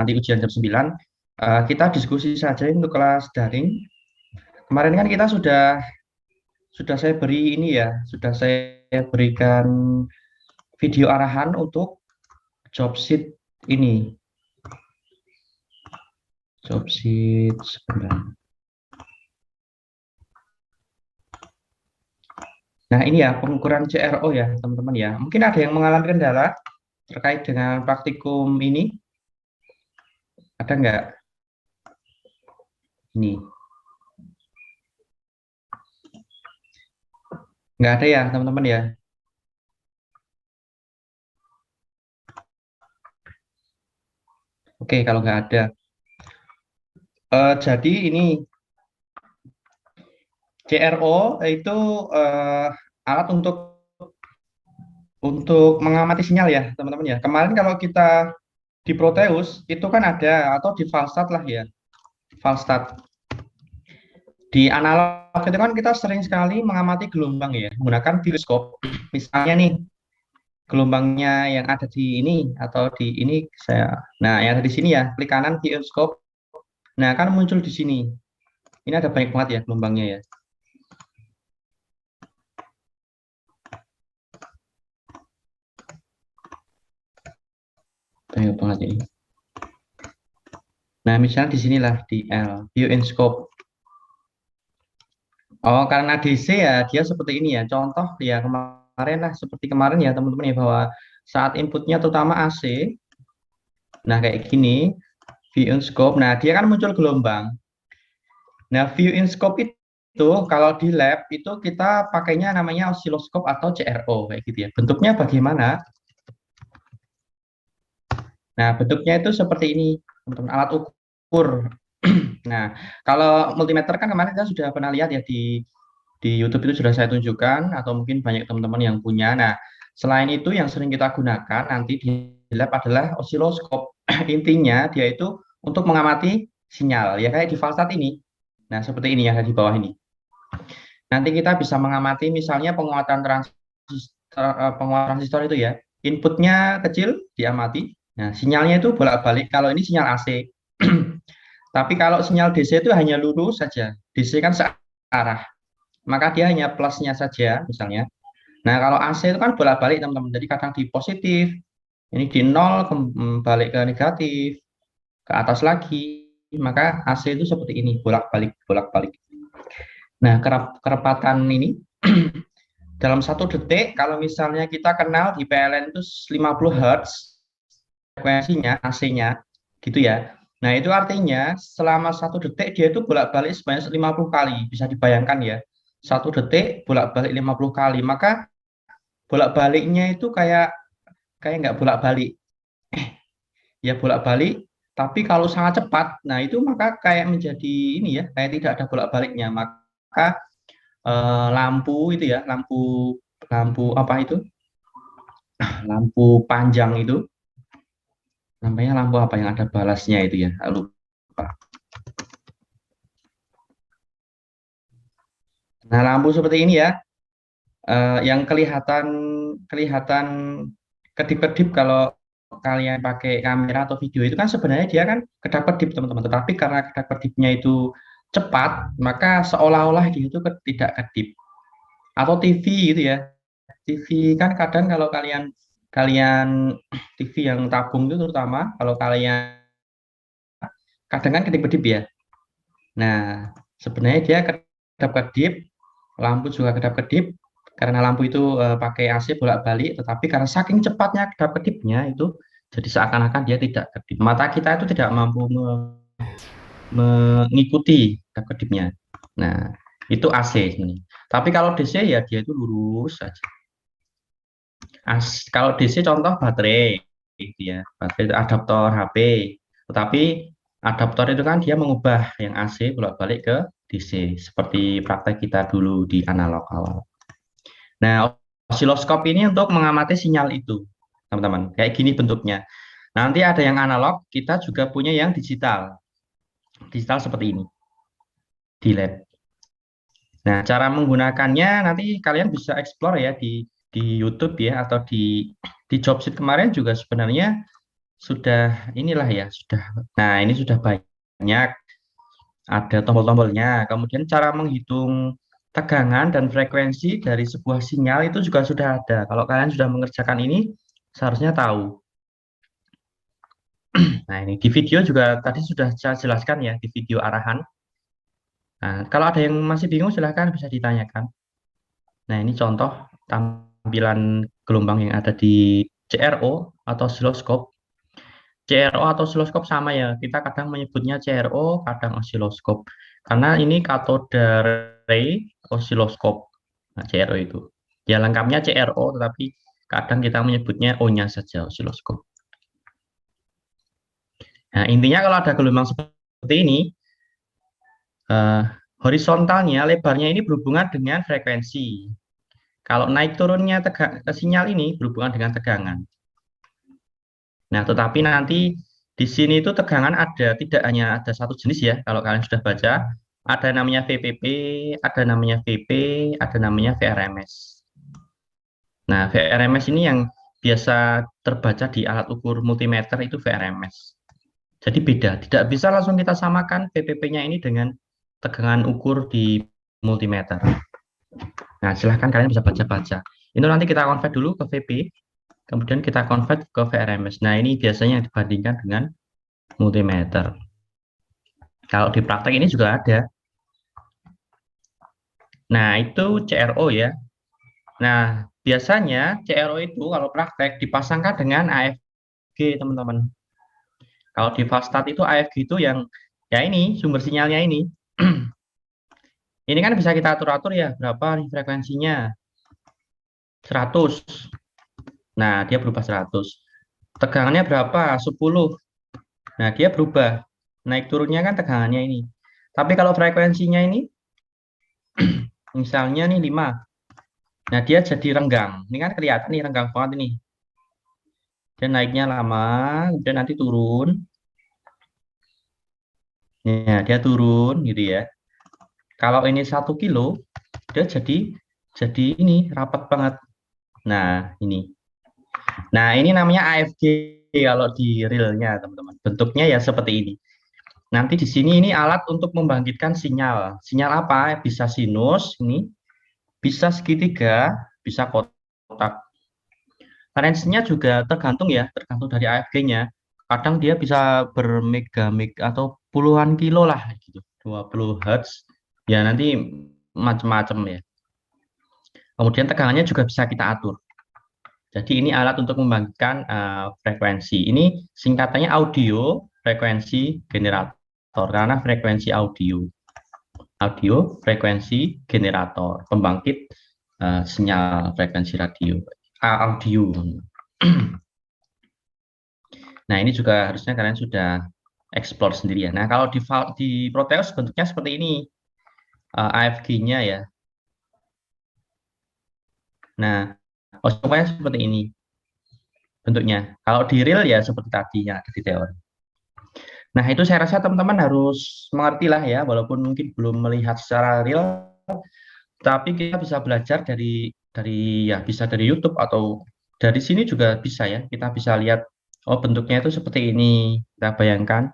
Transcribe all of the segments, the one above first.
nanti ujian jam 9, kita diskusi saja untuk kelas daring. Kemarin kan kita sudah saya beri ini ya, sudah saya berikan video arahan untuk job sheet ini. Job sheet sebentar. Nah, ini ya pengukuran CRO ya, teman-teman ya. Mungkin ada yang mengalami kendala terkait dengan praktikum ini, ada nggak? Ini nggak ada ya, teman-teman ya. Oke, kalau nggak ada. Jadi ini CRO itu alat untuk mengamati sinyal ya, teman-teman ya. Kemarin kalau kita di Proteus itu kan ada, atau di Falstad lah ya, Falstad. Di analog itu kan kita sering sekali mengamati gelombang ya, menggunakan viewscope. Misalnya nih, gelombangnya yang ada di ini atau di ini saya. Nah, yang ada di sini ya, klik kanan viewscope. Nah, kan muncul di sini. Ini ada banyak banget ya gelombangnya ya. Banyak banget ini. Nah, misalnya di sinilah di L, view in scope. Oh, karena DC ya, dia seperti ini ya. Contoh ya kemarin lah, seperti kemarin ya teman-teman ya, bahwa saat inputnya terutama AC, nah kayak gini, view in scope. Nah, dia kan muncul gelombang. Nah, view in scope itu kalau di lab itu kita pakainya namanya oscilloscope atau CRO kayak gitu ya. Bentuknya bagaimana? Nah, bentuknya itu seperti ini, teman-teman, alat ukur. Nah, kalau multimeter kan kemarin kita sudah pernah lihat ya di YouTube itu sudah saya tunjukkan atau mungkin banyak teman-teman yang punya. Nah, selain itu yang sering kita gunakan nanti di lab adalah oscilloscope. Intinya dia itu untuk mengamati sinyal ya kayak di Falstad ini. Nah, seperti ini yang ada di bawah ini. Nanti kita bisa mengamati misalnya penguatan transistor itu ya. Inputnya kecil diamati. Nah, sinyalnya itu bolak-balik. Kalau ini sinyal AC. Tapi kalau sinyal DC itu hanya lurus saja. DC kan searah. Maka dia hanya plusnya saja misalnya. Nah, kalau AC itu kan bolak-balik teman-teman. Jadi kadang di positif, ini di nol balik ke negatif, ke atas lagi. Maka AC itu seperti ini, bolak-balik, bolak-balik. Nah, kerepatan ini dalam 1 detik, kalau misalnya kita kenal di PLN itu 50 Hz frekuensinya, AC-nya, gitu ya. Nah, itu artinya selama 1 detik dia itu bolak-balik sebanyak 50 kali. Bisa dibayangkan ya, 1 detik bolak-balik 50 kali. Maka bolak-baliknya itu kayak kayak nggak bolak-balik. Ya bolak-balik, tapi kalau sangat cepat, nah itu maka kayak menjadi ini ya, kayak tidak ada bolak-baliknya. Maka lampu itu ya, lampu lampu apa itu? Lampu panjang itu namanya lampu apa yang ada balasnya itu ya, lupa. Nah, lampu seperti ini ya, yang kelihatan kelihatan kedip-kedip kalau kalian pakai kamera atau video itu kan sebenarnya dia kan kedap-kedip teman-teman. Tetapi karena kedap-kedipnya itu cepat, maka seolah-olah dia itu tidak kedip. Atau TV gitu ya. TV kan kadang kalau kalian kalian TV yang tabung itu terutama kalau kalian kadang kan kedip-kedip ya. Nah, sebenarnya dia kedap-kedip, lampu juga kedap-kedip karena lampu itu pakai AC bolak-balik, tetapi karena saking cepatnya kedap-kedipnya itu jadi seakan-akan dia tidak kedip. Mata kita itu tidak mampu mengikuti kedap-kedipnya. Nah, itu AC sebenarnya. Tapi kalau DC ya dia itu lurus saja. Kalau DC contoh baterai, gitu ya, baterai itu adaptor HP. Tetapi adaptor itu kan dia mengubah yang AC bolak-balik ke DC, seperti praktek kita dulu di analog awal. Nah, osiloskop ini untuk mengamati sinyal itu, teman-teman. Kayak gini bentuknya. Nanti ada yang analog, kita juga punya yang digital. Digital seperti ini di lab. Nah, cara menggunakannya nanti kalian bisa explore ya di YouTube ya atau di job sheet kemarin juga sebenarnya sudah inilah ya, sudah. Nah, ini sudah banyak, ada tombol-tombolnya. Kemudian cara menghitung tegangan dan frekuensi dari sebuah sinyal itu juga sudah ada. Kalau kalian sudah mengerjakan ini, seharusnya tahu. Nah, ini di video juga tadi sudah saya jelaskan ya, di video arahan. Nah, kalau ada yang masih bingung, silahkan bisa ditanyakan. Nah, ini contoh tampilan gelombang yang ada di CRO atau osiloskop. CRO atau osiloskop sama ya, kita kadang menyebutnya CRO, kadang osiloskop. Karena ini cathode ray osiloskop, nah, CRO itu. Ya lengkapnya CRO, tetapi kadang kita menyebutnya O-nya saja, osiloskop. Nah, intinya kalau ada gelombang seperti ini, eh, horizontalnya, lebarnya ini berhubungan dengan frekuensi. Kalau naik turunnya sinyal ini berhubungan dengan tegangan. Nah, tetapi nanti di sini itu tegangan ada, tidak hanya ada satu jenis ya. Kalau kalian sudah baca, ada namanya VPP, ada namanya VP, ada namanya VRMS. Nah, VRMS ini yang biasa terbaca di alat ukur multimeter itu VRMS. Jadi beda, tidak bisa langsung kita samakan VPP-nya ini dengan tegangan ukur di multimeter. Nah, silahkan kalian bisa baca-baca. Itu nanti kita convert dulu ke VP, kemudian kita convert ke VRMS. Nah, ini biasanya yang dibandingkan dengan multimeter. Kalau di praktek ini juga ada. Nah, itu CRO ya. Nah, biasanya CRO itu kalau praktek dipasangkan dengan AFG, teman-teman. Kalau di Faststart itu AFG itu yang ya ini sumber sinyalnya ini. Ini kan bisa kita atur-atur ya, berapa nih frekuensinya? 100. Nah, dia berubah 100. Tegangannya berapa? 10. Nah, dia berubah. Naik turunnya kan tegangannya ini. Tapi kalau frekuensinya ini misalnya nih 5. Nah, dia jadi renggang. Ini kan kelihatan nih renggang banget ini. Dia naiknya lama, kemudian nanti turun. Ya, dia turun gitu ya. Kalau ini 1 kilo, dia jadi ini rapat banget. Nah, ini. Nah, ini namanya AFG kalau di realnya, teman-teman. Bentuknya ya seperti ini. Nanti di sini ini alat untuk membangkitkan sinyal. Sinyal apa? Bisa sinus, ini bisa segitiga, bisa kotak. Range-nya juga tergantung ya, tergantung dari AFG-nya. Kadang dia bisa bermega-meg atau puluhan kilo lah gitu, 20 Hz. Ya nanti macam-macam ya. Kemudian tegangannya juga bisa kita atur. Jadi ini alat untuk membangkitkan frekuensi. Ini singkatannya audio frekuensi generator karena frekuensi audio. Audio frekuensi generator, pembangkit sinyal frekuensi radio. Audio. Nah, ini juga harusnya kalian sudah explore sendiri ya. Nah, kalau di Proteus bentuknya seperti ini, AFG-nya ya. Nah, pokoknya seperti ini bentuknya. Kalau di real ya seperti tadi yang ada di teori. Nah, itu saya rasa teman-teman harus mengerti lah ya, walaupun mungkin belum melihat secara real, tapi kita bisa belajar dari ya bisa dari YouTube atau dari sini juga bisa ya. Kita bisa lihat oh bentuknya itu seperti ini. Kita bayangkan.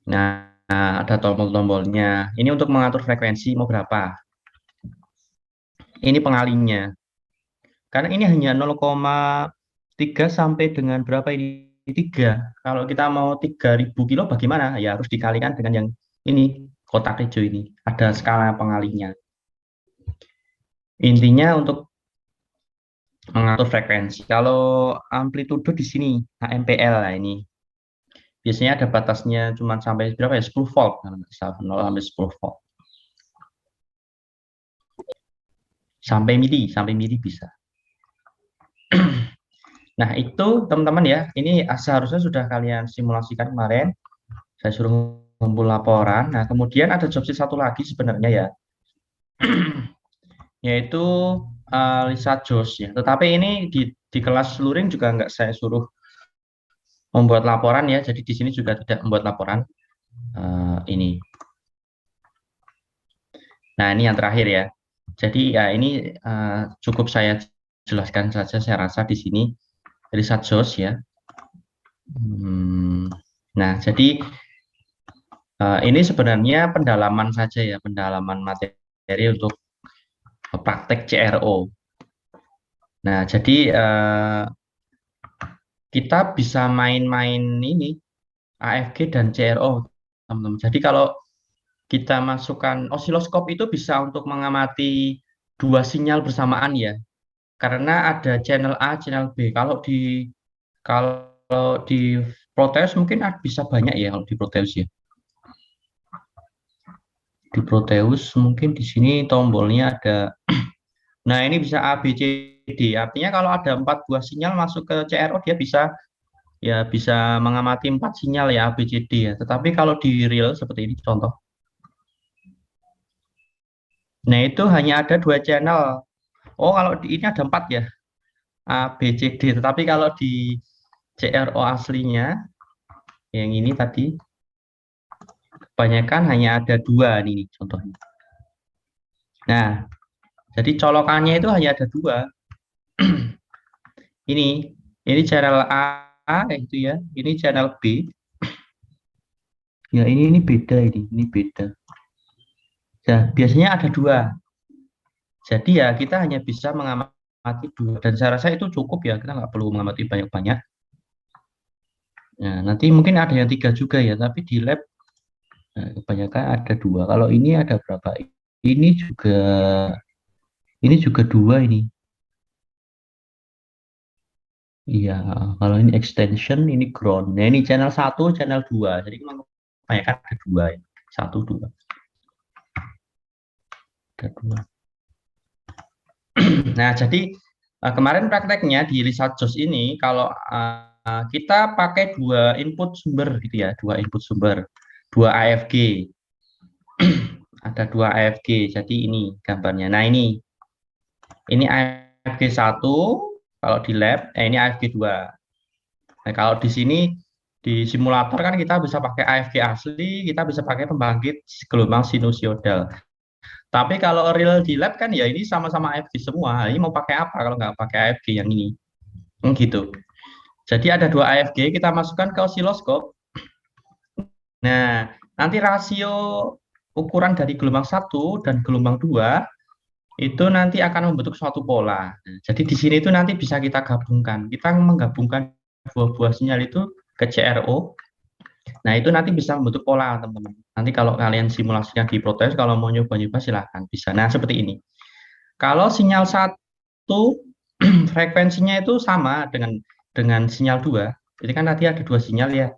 Nah, ada tombol-tombolnya. Ini untuk mengatur frekuensi mau berapa. Ini pengalinya. Karena ini hanya 0,3 sampai dengan berapa ini? 3. Kalau kita mau 3000 kilo bagaimana? Ya harus dikalikan dengan yang ini, kotak hijau ini. Ada skala pengalinya. Intinya untuk mengatur frekuensi. Kalau amplitudo di sini, AMPL lah ini. Biasanya ada batasnya cuma sampai berapa ya? 10 volt. 0 sampai 10 volt. Sampai mili bisa. Nah, itu teman-teman ya, ini seharusnya sudah kalian simulasikan kemarin. Saya suruh ngumpul laporan. Nah, kemudian ada job sheet satu lagi sebenarnya ya, yaitu Lisa Jos ya. Tetapi ini di kelas luring juga nggak saya suruh membuat laporan ya. Jadi di sini juga tidak membuat laporan ini. Nah, ini yang terakhir ya. Jadi ya ini cukup saya jelaskan saja. Saya rasa di sini Lisa Jos ya. Nah, jadi ini sebenarnya pendalaman saja ya, pendalaman materi untuk praktek CRO. Nah, jadi kita bisa main-main ini AFG dan CRO, teman-teman. Jadi kalau kita masukkan osiloskop itu bisa untuk mengamati dua sinyal bersamaan ya, karena ada channel A, channel B. Kalau di Proteus mungkin bisa banyak ya kalau di Proteus ya. Di Proteus mungkin di sini tombolnya ada. Nah, ini bisa A, B, C, D. Artinya kalau ada 4 buah sinyal masuk ke CRO, dia bisa mengamati 4 sinyal ya, A, B, C, D ya. Tetapi kalau di real seperti ini contoh. Nah, itu hanya ada 2 channel. Oh, kalau di ini ada 4 ya, A, B, C, D. Tetapi kalau di CRO aslinya, yang ini tadi, kebanyakan hanya ada 2 ini contohnya. Nah, jadi colokannya itu hanya ada 2. Ini channel A itu ya, ini channel B. Ya, ini beda ini beda. Nah, biasanya ada 2. Jadi ya kita hanya bisa mengamati 2 dan saya rasa itu cukup ya, kita nggak perlu mengamati banyak-banyak. Nah, nanti mungkin ada yang 3 juga ya, tapi di lab kebanyakan ada 2. Kalau ini ada berapa? Ini juga 2 ini. Iya, kalau ini extension, ini ground. Nah, ini channel 1, channel 2. Jadi memang kebanyakan ada 2 ya. 1, 2. Ada 2. Nah, jadi kemarin prakteknya di Lisa Jos ini kalau kita pakai 2 input sumber gitu ya, 2 input sumber, 2 AFG. Ada 2 AFG. Jadi ini gambarnya. Nah, ini AFG 1 kalau di lab, ini AFG 2. Nah, kalau di sini di simulator kan kita bisa pakai AFG asli, kita bisa pakai pembangkit gelombang sinusoidal. Tapi kalau real di lab kan ya ini sama-sama AFG semua. Ini mau pakai apa kalau nggak pakai AFG yang ini? Gitu. Jadi ada 2 AFG, kita masukkan ke osiloskop. Nah, nanti rasio ukuran dari gelombang 1 dan gelombang 2 itu nanti akan membentuk suatu pola. Nah, jadi di sini itu nanti bisa kita gabungkan. Kita menggabungkan buah-buah sinyal itu ke CRO. Nah, itu nanti bisa membentuk pola, teman-teman. Nanti kalau kalian simulasinya di Proteus, kalau mau nyoba-nyoba silahkan bisa. Nah, seperti ini. Kalau sinyal 1 frekuensinya itu sama dengan sinyal 2. Jadi kan nanti ada 2 sinyal ya.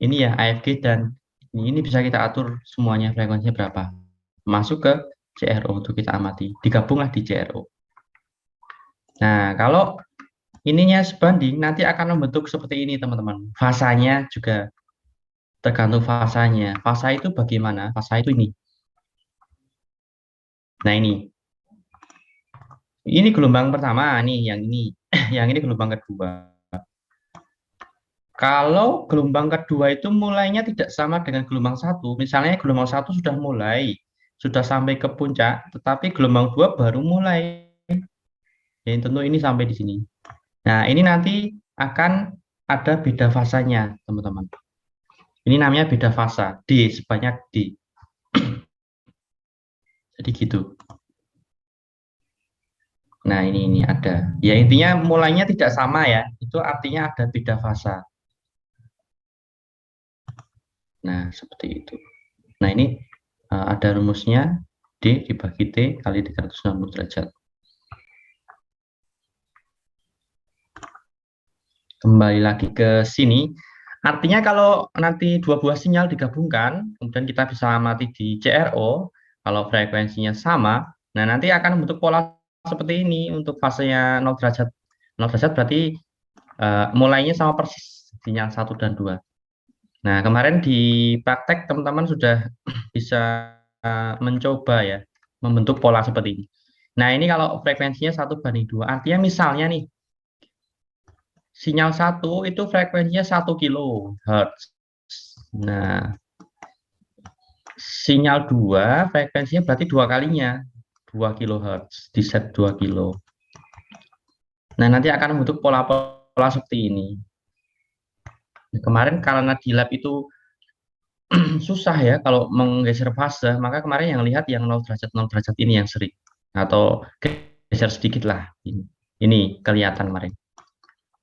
Ini ya AFG dan ini bisa kita atur semuanya frekuensinya berapa. Masuk ke CRO untuk kita amati. Digabunglah di CRO. Nah, kalau ininya sebanding nanti akan membentuk seperti ini, teman-teman. Fasanya juga tergantung fasanya. Fasa itu bagaimana? Fasa itu ini. Nah, ini gelombang pertama nih, yang ini. Yang ini gelombang kedua. Kalau gelombang kedua itu mulainya tidak sama dengan gelombang 1. Misalnya gelombang 1 sudah mulai, sudah sampai ke puncak, tetapi gelombang 2 baru mulai. Ya, tentu ini sampai di sini. Nah, ini nanti akan ada beda fasanya, teman-teman. Ini namanya beda fasa, D, sebanyak D. Jadi gitu. Nah, ini ada. Ya, intinya mulainya tidak sama ya. Itu artinya ada beda fasa. Nah, seperti itu. Nah, ini ada rumusnya. D dibagi T kali 360 derajat. Kembali lagi ke sini. Artinya kalau nanti 2 buah sinyal digabungkan, kemudian kita bisa amati di CRO, kalau frekuensinya sama, nah nanti akan membentuk pola seperti ini untuk fasenya 0 derajat. 0 derajat berarti mulainya sama persis sinyal 1 dan 2. Nah, kemarin di praktek teman-teman sudah bisa mencoba ya, membentuk pola seperti ini. Nah, ini kalau frekuensinya 1:2, artinya misalnya nih, sinyal 1 itu frekuensinya 1 kHz. Nah, sinyal 2 frekuensinya berarti 2 kalinya, 2 kHz, di set 2 kilo. Nah, nanti akan membentuk pola-pola seperti ini. Kemarin karena di lab itu susah ya kalau menggeser fase, maka kemarin yang lihat yang 0 derajat ini yang sering atau geser sedikit lah. Ini kelihatan kemarin.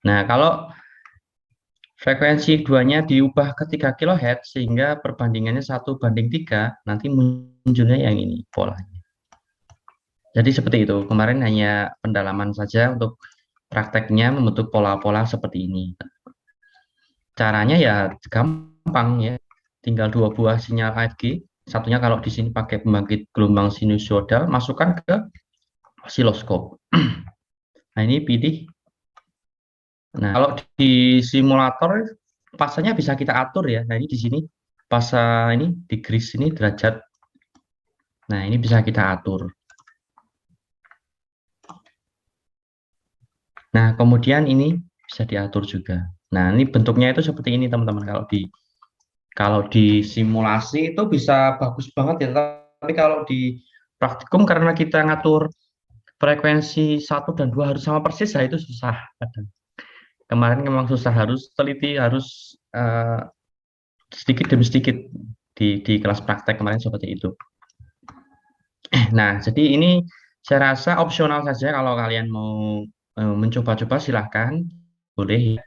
Nah, kalau frekuensi duanya diubah ke 3 kHz sehingga perbandingannya 1:3, nanti munculnya yang ini polanya. Jadi seperti itu. Kemarin hanya pendalaman saja untuk prakteknya membentuk pola-pola seperti ini. Caranya ya gampang ya. Tinggal 2 buah sinyal AFG. Satunya kalau di sini pakai pembangkit gelombang sinusoidal, masukkan ke osiloskop. Nah, ini pilih. Nah, kalau di simulator pasanya bisa kita atur ya. Nah, ini di sini fasa ini di grid ini derajat. Nah, ini bisa kita atur. Nah, kemudian ini bisa diatur juga. Nah, ini bentuknya itu seperti ini teman-teman. Kalau di simulasi itu bisa bagus banget ya, tapi kalau di praktikum karena kita ngatur frekuensi 1 dan 2 harus sama persis, ya itu susah. Kemarin memang susah, harus teliti, harus sedikit demi sedikit di kelas praktek kemarin seperti itu. Nah, jadi ini saya rasa opsional saja kalau kalian mau mencoba-coba silahkan, boleh.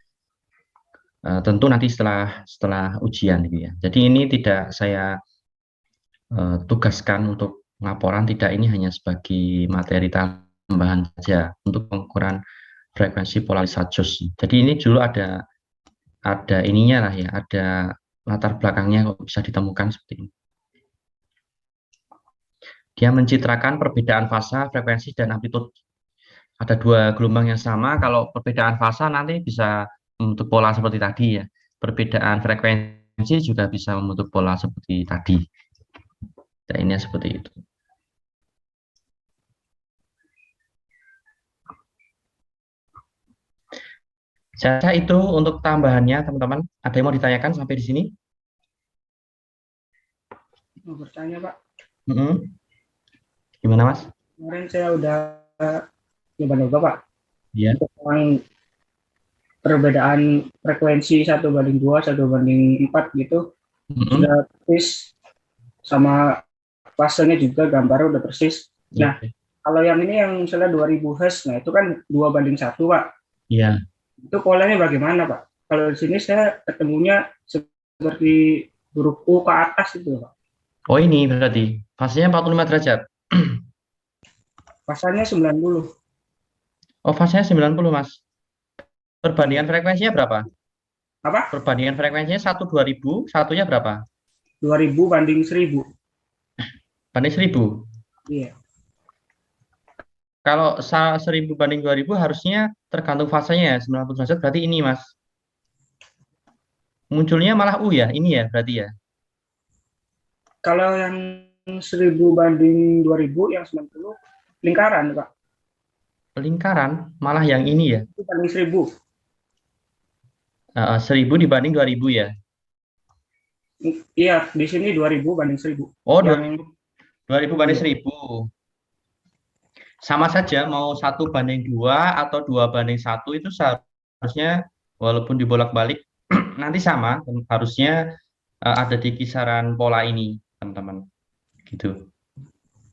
Tentu nanti setelah ujian gitu ya. Jadi ini tidak saya tugaskan untuk laporan, tidak, ini hanya sebagai materi tambahan saja untuk pengukuran frekuensi polarisasi. Jadi ini dulu ada ininya lah ya, ada latar belakangnya kok bisa ditemukan seperti ini. Dia mencitrakan perbedaan fasa, frekuensi, dan amplitude. Ada 2 gelombang yang sama, kalau perbedaan fasa nanti bisa membentuk pola seperti tadi ya. Perbedaan frekuensi juga bisa membentuk pola seperti tadi. Nah, ini seperti itu. Saya rasa itu untuk tambahannya, teman-teman. Ada yang mau ditanyakan sampai di sini? Mau bertanya, Pak. Gimana, Mas? Kemarin saya udah nyoba-nyoba, Pak. Iya. Untuk perbedaan frekuensi 1:2, 1:4 gitu, sudah persis sama fasenya juga, gambar udah persis. Nah, kalau yang ini yang misalnya 2000 Hz, nah itu kan 2:1, Pak. Iya. Itu polanya bagaimana, Pak? Kalau di sini saya ketemunya seperti huruf U ke atas itu, Pak. Oh, ini berarti fasenya 45 derajat. Fasanya 90. Oh, fasenya 90, Mas. Perbandingan frekuensinya berapa? Apa? Perbandingan frekuensinya 1 2000, satunya berapa? 2000 banding 1000. Banding 1000. Iya. Kalau 1000 banding 2000 harusnya tergantung fasenya ya, 90 derajat berarti ini, Mas. Munculnya malah U ya, ini ya berarti ya. Kalau yang 1000 banding 2000, yang 90 lingkaran, Pak. Lingkaran, malah yang ini ya. Itu banding 1000. 1000 dibanding 2000 ya. Iya, di sini 2000 banding 1000. Oh, Yang 2000 banding iya. 1000. Sama saja mau 1:2 atau 2:1 itu seharusnya walaupun dibolak-balik nanti sama, harusnya ada di kisaran pola ini, teman-teman. Gitu.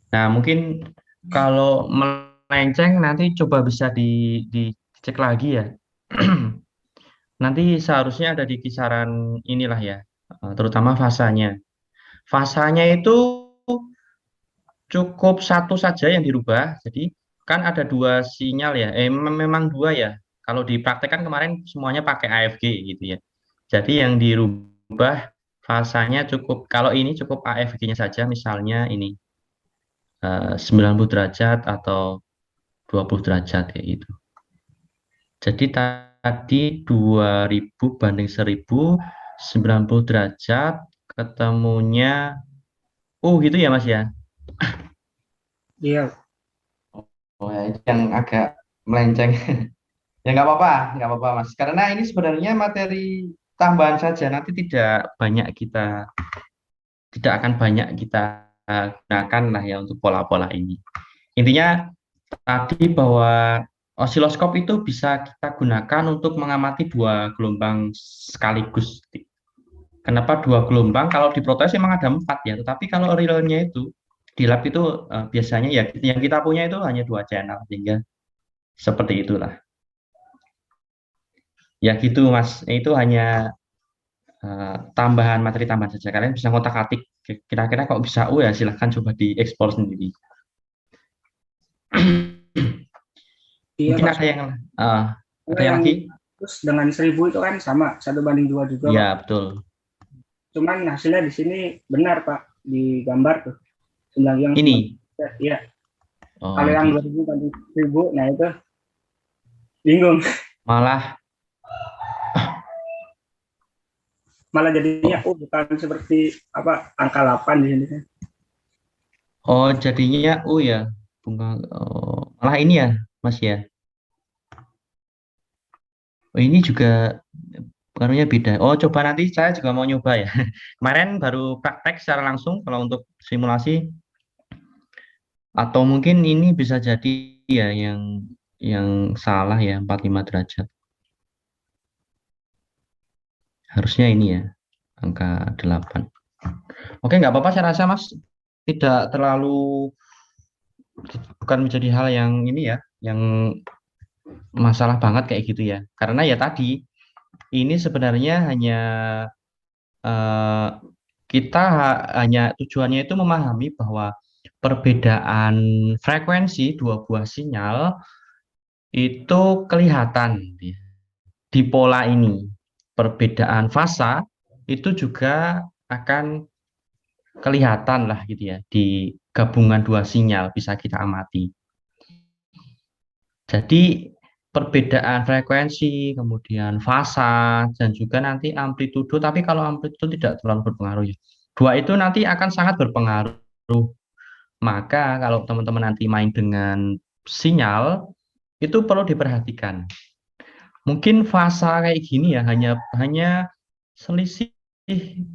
Nah, mungkin kalau melenceng nanti coba bisa dicek lagi ya. Nanti seharusnya ada di kisaran inilah ya, terutama fasanya. Fasanya itu cukup satu saja yang dirubah. Jadi kan ada 2 sinyal ya. Memang 2 ya. Kalau dipraktekkan kemarin semuanya pakai AFG gitu ya. Jadi yang dirubah fasanya cukup, kalau ini cukup AFG-nya saja, misalnya ini 90 derajat atau 20 derajat kayak gitu. Jadi tadi 2000 banding 1000, 90 derajat ketemunya gitu ya Mas ya. Iya. Oh ya, itu yang agak melenceng. Ya nggak apa-apa Mas. Karena ini sebenarnya materi tambahan saja, nanti tidak akan banyak kita gunakan lah ya untuk pola-pola ini. Intinya tadi bahwa Osiloskop itu bisa kita gunakan untuk mengamati dua gelombang sekaligus. Kenapa dua gelombang? Kalau di proteus memang ada empat ya, tetapi kalau realnya itu di lab itu biasanya ya yang kita punya itu hanya dua channel, sehingga seperti itulah. Ya gitu Mas, itu hanya tambahan materi tambahan saja. Kalian bisa ngotak-atik. Kira-kira kok bisa U ya silahkan coba dieksplor sendiri. Iya Mungkin Pak. uh, ada Soalnya yang yang lagi? terus dengan 1000 itu kan sama 1:2 juga Pak. Ya betul. Cuman hasilnya di sini benar Pak, di gambar tuh. Yang Ini. ya. Oh, Kalau yang 2000 banding 1000, nah itu bingung. malah Malah jadinya oh, bukan seperti apa angka 8 di sini. oh jadinya U ya. Bunga malah ini ya, Mas ya. Oh, ini juga pengaruhnya beda. Oh, coba nanti saya juga mau nyoba ya. Kemarin baru praktek secara langsung kalau untuk simulasi atau mungkin ini bisa jadi ya yang salah ya 45 derajat. Harusnya ini ya angka 8. Oke, nggak apa-apa saya rasa Mas tidak terlalu bukan menjadi hal yang ini ya, yang masalah banget kayak gitu ya. Karena ya tadi ini sebenarnya hanya eh, kita hanya tujuannya itu memahami bahwa perbedaan frekuensi dua buah sinyal itu kelihatan di pola ini. Perbedaan fasa itu juga akan kelihatan lah gitu ya di gabungan dua sinyal bisa kita amati. Jadi perbedaan frekuensi, kemudian fasa, dan juga nanti amplitudo, tapi kalau amplitudo tidak terlalu berpengaruh ya. Dua itu nanti akan sangat berpengaruh. Maka kalau teman-teman nanti main dengan sinyal, itu perlu diperhatikan. Mungkin fasa kayak gini ya, hanya selisih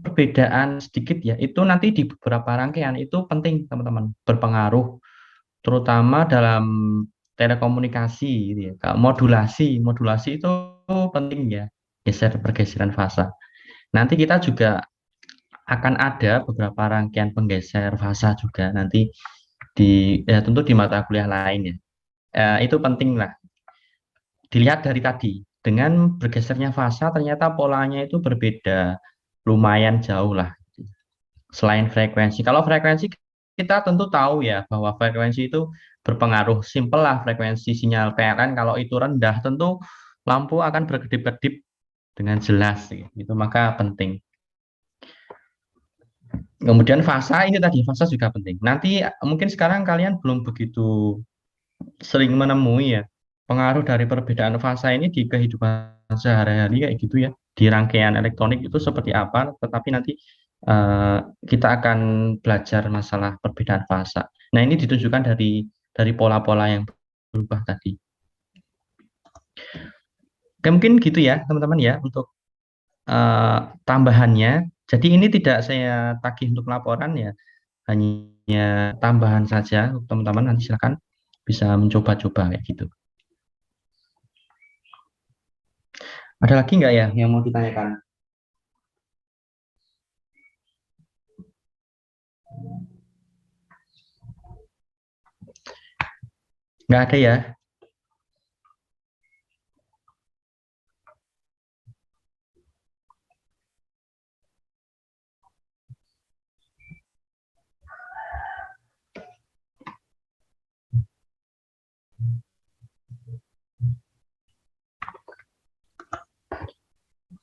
perbedaan sedikit ya. Itu nanti di beberapa rangkaian itu penting teman-teman, berpengaruh terutama dalam telekomunikasi gitu ya. Modulasi itu penting ya, pergeseran fasa. Nanti kita juga akan ada beberapa rangkaian penggeser fasa juga nanti tentu di mata kuliah lain ya. Itu penting lah dilihat dari tadi dengan bergesernya fasa ternyata polanya itu berbeda lumayan jauh lah selain frekuensi. Kalau frekuensi kita tentu tahu ya bahwa frekuensi itu berpengaruh. Simpel lah frekuensi sinyal PLN kalau itu rendah tentu lampu akan berkedip-kedip dengan jelas gitu. Maka penting. Kemudian fasa ini tadi fasa juga penting. Nanti mungkin sekarang kalian belum begitu sering menemui ya pengaruh dari perbedaan fasa ini di kehidupan sehari-hari kayak gitu ya. Di rangkaian elektronik itu seperti apa, tetapi nanti eh, kita akan belajar masalah perbedaan fasa. Nah, ini ditunjukkan dari pola-pola yang berubah tadi. Oke, mungkin gitu ya, teman-teman ya untuk tambahannya. Jadi ini tidak saya tagih untuk laporan ya, hanya tambahan saja. Teman-teman nanti silakan bisa mencoba-coba kayak gitu. Ada lagi nggak ya yang mau ditanyakan? Nggak ada ya?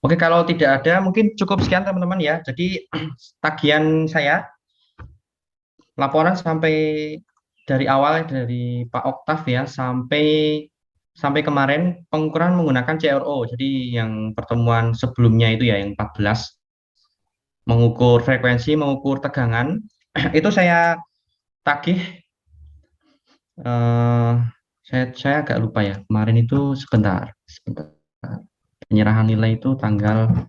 Oke, kalau tidak ada, mungkin cukup sekian teman-teman ya. Jadi tagihan saya, laporan sampai dari awal dari Pak Oktav ya, sampai kemarin pengukuran menggunakan CRO. Jadi yang pertemuan sebelumnya itu ya, yang 14, mengukur frekuensi, mengukur tegangan, itu saya tagih, eh, saya agak lupa ya, kemarin itu sebentar. Penyerahan nilai itu tanggal